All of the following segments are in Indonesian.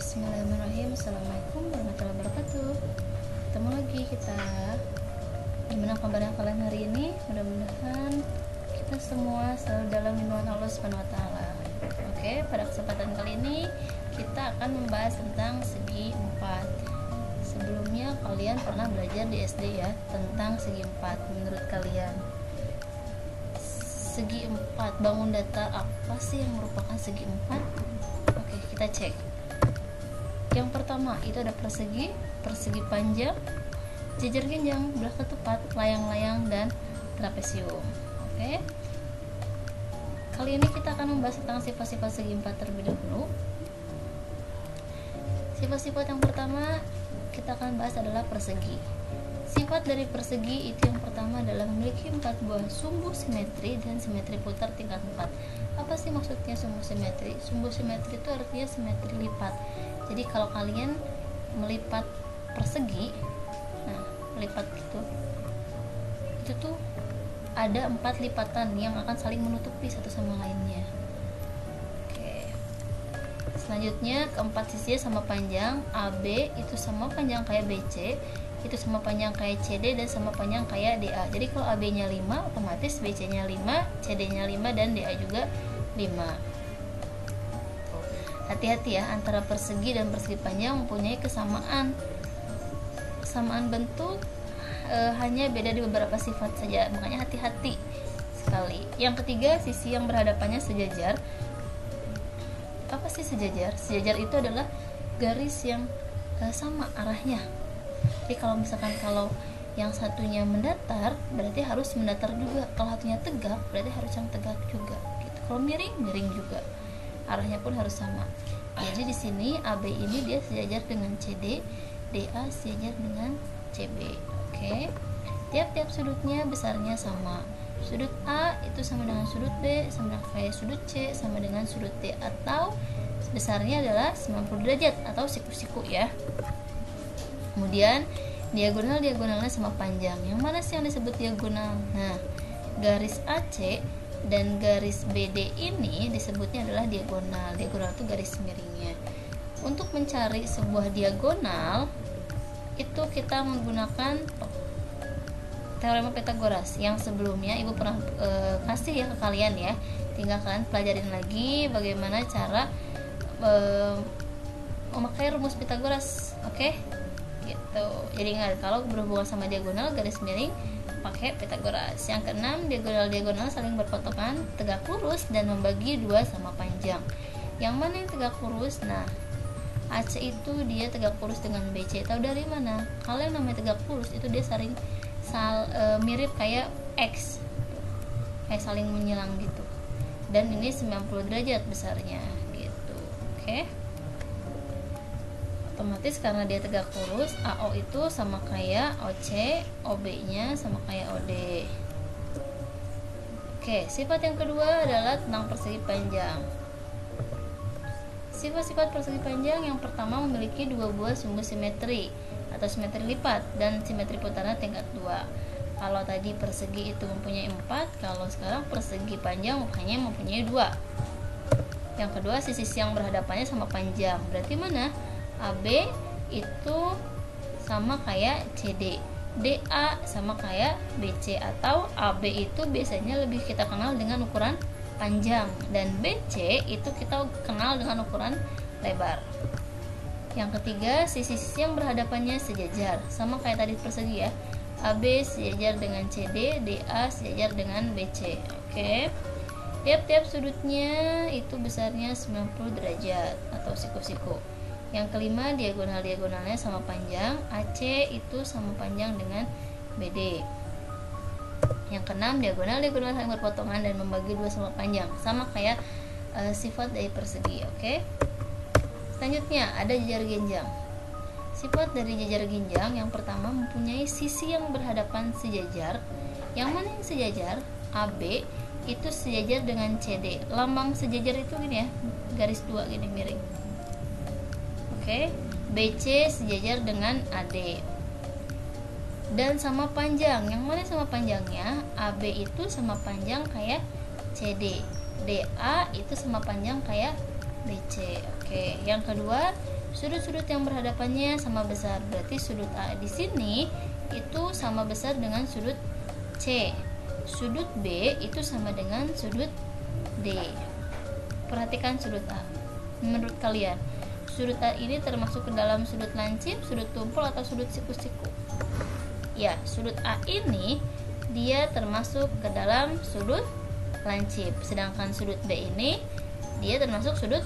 Bismillahirrahmanirrahim. Assalamualaikum warahmatullahi wabarakatuh. Ketemu lagi kita. Gimana kabarnya kalian hari ini? Mudah-mudahan kita semua selalu dalam lindungan Allah Subhanahu wa taala. Oke, pada kesempatan kali ini kita akan membahas tentang segi 4. Sebelumnya kalian pernah belajar di SD ya tentang segi 4. Menurut kalian segi 4 bangun datar apa sih yang merupakan segi 4? Oke, kita cek. Yang pertama itu ada persegi, persegi panjang, jejer genjang, belah ketupat, layang-layang, dan trapesium. Oke. Kali ini kita akan membahas tentang sifat-sifat segi 4 terlebih dahulu. Sifat-sifat yang pertama kita akan bahas adalah persegi. Sifat dari persegi itu yang pertama adalah memiliki 4 buah sumbu simetri dan simetri putar tingkat 4. Apa sih maksudnya sumbu simetri? Sumbu simetri itu artinya simetri lipat. Jadi kalau kalian melipat persegi, nah melipat gitu, itu tuh ada 4 lipatan yang akan saling menutupi satu sama lainnya. Oke. Selanjutnya keempat sisinya sama panjang, AB itu sama panjang kayak BC, itu sama panjang kayak CD dan sama panjang kayak DA. Jadi kalau AB nya 5 otomatis BC nya 5, CD nya 5 dan DA juga 5. Hati-hati ya, antara persegi dan persegi panjang mempunyai kesamaan bentuk, hanya beda di beberapa sifat saja, makanya hati-hati sekali. Yang ketiga, sisi yang berhadapannya sejajar. Apa sih sejajar? Sejajar itu adalah garis yang sama arahnya. Jadi kalau misalkan yang satunya mendatar, berarti harus mendatar juga. Kalau satunya tegak, berarti harus yang tegak juga. Gitu. Kalau miring, miring juga. Arahnya pun harus sama. Jadi di sini AB ini dia sejajar dengan CD, DA sejajar dengan CB. Oke. Tiap-tiap sudutnya besarnya sama. Sudut A itu sama dengan sudut B, sama dengan kayak sudut C, sama dengan sudut D, atau besarnya adalah 90 derajat atau siku-siku ya. Kemudian diagonalnya sama panjang. Yang mana sih yang disebut diagonal? Nah, garis AC dan garis BD ini disebutnya adalah diagonal. Diagonal itu garis miringnya. Untuk mencari sebuah diagonal itu kita menggunakan teorema Pythagoras yang sebelumnya ibu pernah kasih ya ke kalian ya. Tinggal kalian pelajarin lagi bagaimana cara memakai rumus Pythagoras. Oke? Gitu. Jadi ingat, kalau berhubungan sama diagonal garis miring pakai Pythagoras. Yang keenam, diagonal saling berpotongan tegak lurus dan membagi 2 sama panjang. Yang mana yang tegak lurus? Nah, AC itu dia tegak lurus dengan BC. Tahu dari mana? Kalau yang namanya tegak lurus itu dia mirip kayak X, kayak saling menyilang gitu. Dan ini 90 derajat besarnya gitu. Oke. Otomatis karena dia tegak lurus, AO itu sama kayak OC, OB-nya sama kayak OD. Oke, sifat yang kedua adalah tentang persegi panjang. Sifat-sifat persegi panjang yang pertama memiliki 2 buah sumbu simetri atau simetri lipat dan simetri putaran tingkat 2. Kalau tadi persegi itu mempunyai 4, kalau sekarang persegi panjang hanya mempunyai 2. Yang kedua, sisi yang berhadapannya sama panjang. Berarti mana? AB itu sama kayak CD, DA sama kayak BC, atau AB itu biasanya lebih kita kenal dengan ukuran panjang dan BC itu kita kenal dengan ukuran lebar. Yang ketiga, sisi-sisi yang berhadapannya sejajar, sama kayak tadi persegi ya. AB sejajar dengan CD, DA sejajar dengan BC. Oke. Tiap-tiap sudutnya itu besarnya 90 derajat atau siku-siku. Yang kelima, diagonalnya sama panjang. AC itu sama panjang dengan BD. Yang keenam, diagonal saling berpotongan dan membagi 2 sama panjang, sama kayak sifat dari persegi. Oke. Selanjutnya ada jejer genjang. Sifat dari jejer genjang yang pertama mempunyai sisi yang berhadapan sejajar. Yang mana yang sejajar? AB itu sejajar dengan CD. Lambang sejajar itu gini ya, garis 2 gini miring. Oke, BC sejajar dengan AD dan sama panjang. Yang mana sama panjangnya? AB itu sama panjang kayak CD, DA itu sama panjang kayak BC. Oke, yang kedua Sudut-sudut yang berhadapannya sama besar. Berarti sudut A di sini itu sama besar dengan sudut C. Sudut B itu sama dengan sudut D. Perhatikan sudut A. Menurut kalian, sudut A ini termasuk ke dalam sudut lancip, sudut tumpul, atau sudut siku-siku? Ya, sudut A ini dia termasuk ke dalam sudut lancip. Sedangkan sudut B ini dia termasuk sudut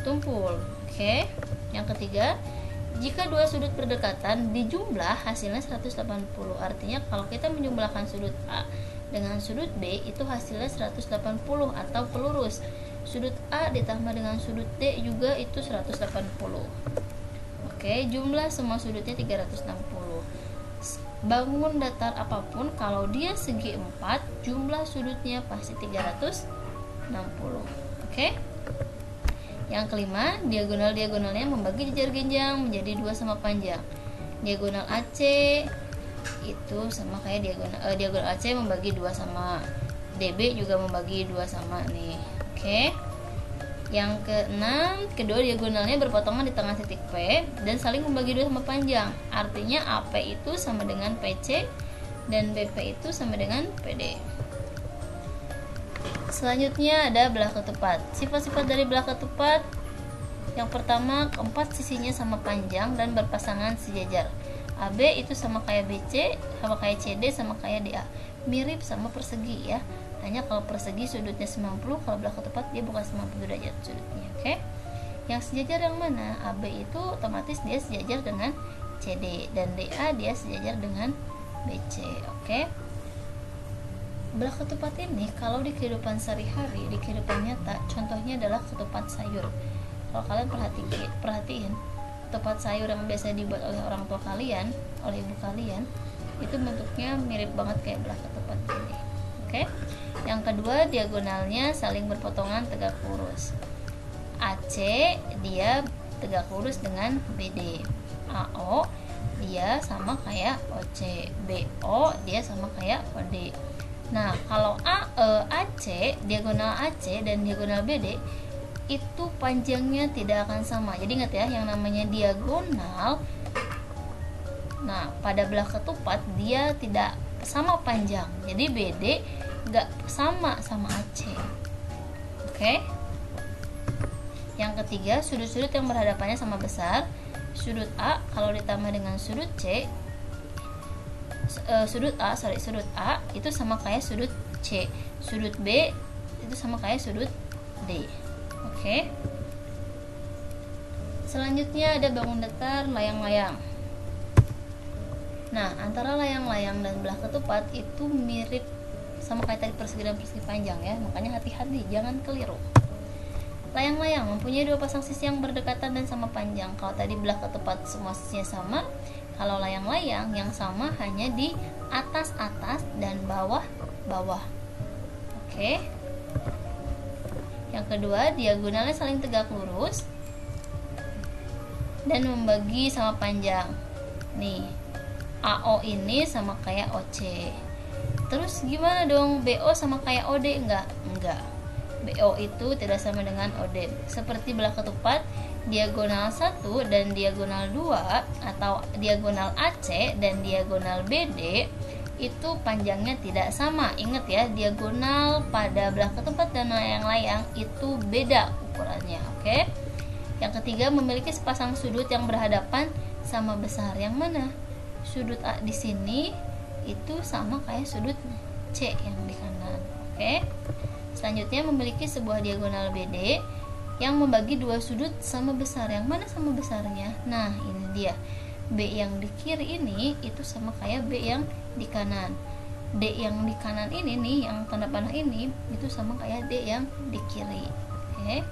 tumpul. Oke. Yang ketiga, jika dua sudut berdekatan dijumlah hasilnya 180. Artinya kalau kita menjumlahkan sudut A dengan sudut B itu hasilnya 180 atau pelurus. Sudut A ditambah dengan sudut D juga itu 180. Oke, jumlah semua sudutnya 360. Bangun datar apapun kalau dia segi 4, jumlah sudutnya pasti 360. Oke? Yang kelima, diagonal-diagonalnya membagi jejar genjang menjadi 2 sama panjang. Diagonal AC itu sama kayak diagonal AC membagi 2 sama, DB juga membagi 2 sama nih. Oke. Yang keenam, kedua diagonalnya berpotongan di tengah titik P dan saling membagi 2 sama panjang. Artinya AP itu sama dengan PC dan BP itu sama dengan PD. Selanjutnya ada belah ketupat. Sifat-sifat dari belah ketupat, yang pertama, keempat sisinya sama panjang dan berpasangan sejajar. AB itu sama kayak BC, sama kayak CD, sama kayak DA. Mirip sama persegi ya. Hanya kalau persegi sudutnya 90, kalau belah ketupat dia bukan 90 derajat sudutnya. Oke. Yang sejajar yang mana? AB itu otomatis dia sejajar dengan CD dan DA dia sejajar dengan BC. Oke. Belah ketupat ini kalau di kehidupan sehari-hari, di kehidupan nyata, contohnya adalah ketupat sayur. Kalau kalian perhatiin ketupat sayur yang biasa dibuat oleh orang tua kalian, oleh ibu kalian, itu bentuknya mirip banget kayak belah ketupat ini. Oke. Yang kedua, diagonalnya saling berpotongan tegak lurus. AC dia tegak lurus dengan BD. AO dia sama kayak OC. BO dia sama kayak OD. Nah, kalau AC, diagonal AC dan diagonal BD itu panjangnya tidak akan sama. Jadi ingat ya, yang namanya diagonal. Nah, pada belah ketupat dia tidak sama panjang. Jadi BD nggak sama AC. Oke. Yang ketiga, sudut-sudut yang berhadapannya sama besar. Sudut A kalau ditambah dengan sudut C, sudut A itu sama kayak sudut C. Sudut B itu sama kayak sudut D. Oke. Selanjutnya ada bangun datar, layang-layang. Nah, antara layang-layang dan belah ketupat itu mirip sama kayak tadi persegi dan persegi panjang ya. Makanya hati-hati, jangan keliru. Layang-layang mempunyai 2 pasang sisi yang berdekatan dan sama panjang. Kalau tadi belah ketupat semua sisinya sama, kalau layang-layang yang sama hanya di atas-atas dan bawah-bawah. Oke. Yang kedua, diagonalnya saling tegak lurus dan membagi sama panjang. Nih, AO ini sama kayak OC. Terus gimana dong? BO sama kayak OD? Enggak. BO itu tidak sama dengan OD. Seperti belah ketupat, diagonal 1 dan diagonal 2 atau diagonal AC dan diagonal BD itu panjangnya tidak sama. Ingat ya, diagonal pada belah ketupat dan layang-layang itu beda ukurannya. Oke. Yang ketiga, memiliki sepasang sudut yang berhadapan sama besar. Yang mana? Sudut A di sini itu sama kayak sudut C yang di kanan. Oke. Selanjutnya, memiliki sebuah diagonal BD yang membagi 2 sudut sama besar. Yang mana sama besarnya? Nah, ini dia. B yang di kiri ini itu sama kayak B yang di kanan. D yang di kanan ini nih, yang tanda panah ini itu sama kayak D yang di kiri. Oke.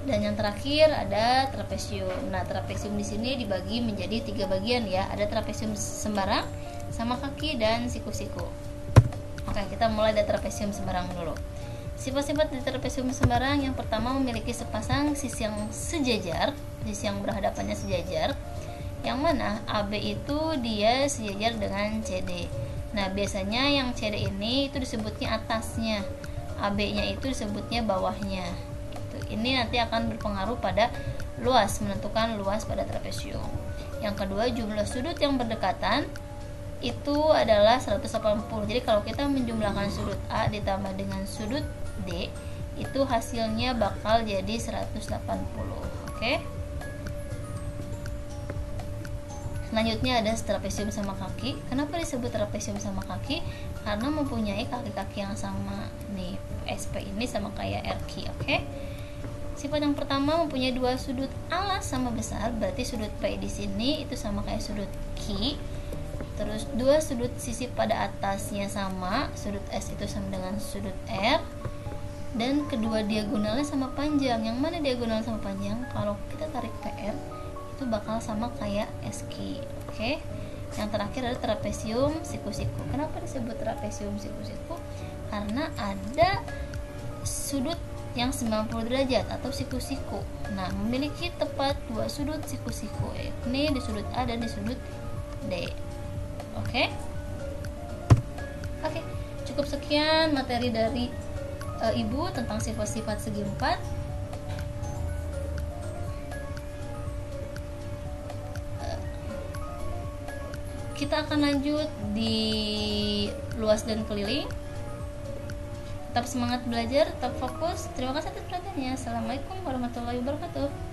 Dan yang terakhir ada trapesium. Nah, trapesium di sini dibagi menjadi 3 bagian ya. Ada trapesium sembarang, sama kaki, dan siku-siku. Oke, kita mulai dari trapesium sembarang dulu. Sifat-sifat dari trapesium sembarang, yang pertama memiliki sepasang sisi yang sejajar, sisi yang berhadapannya sejajar. Yang mana AB itu dia sejajar dengan CD. Nah, biasanya yang CD ini itu disebutnya atasnya, AB-nya itu disebutnya bawahnya. gitu. Ini nanti akan berpengaruh pada luas, menentukan luas pada trapesium. Yang kedua, jumlah sudut yang berdekatan itu adalah 180. Jadi kalau kita menjumlahkan sudut A ditambah dengan sudut D, itu hasilnya bakal jadi 180. Oke. Selanjutnya ada trapesium sama kaki. Kenapa disebut trapesium sama kaki? Karena mempunyai kaki-kaki yang sama. Nih, SP ini sama kayak RQ, oke? Sifat yang pertama mempunyai dua sudut alas sama besar, berarti sudut P di sini itu sama kayak sudut Q. Terus dua sudut sisi pada atasnya sama, sudut S itu sama dengan sudut R. Dan kedua diagonalnya sama panjang. Yang mana diagonal sama panjang? Kalau kita tarik PR itu bakal sama kayak SQ. Oke. Yang terakhir ada trapesium siku-siku. Kenapa disebut trapesium siku-siku? Karena ada sudut yang 90 derajat atau siku-siku. Nah, memiliki tepat dua sudut siku-siku. Ini di sudut A dan di sudut D. Oke. Oke, cukup sekian materi dari Ibu tentang sifat-sifat segi empat. Kita akan lanjut di luas dan keliling. Tetap semangat belajar, tetap fokus. Terima kasih atas perhatiannya. Assalamualaikum warahmatullahi wabarakatuh.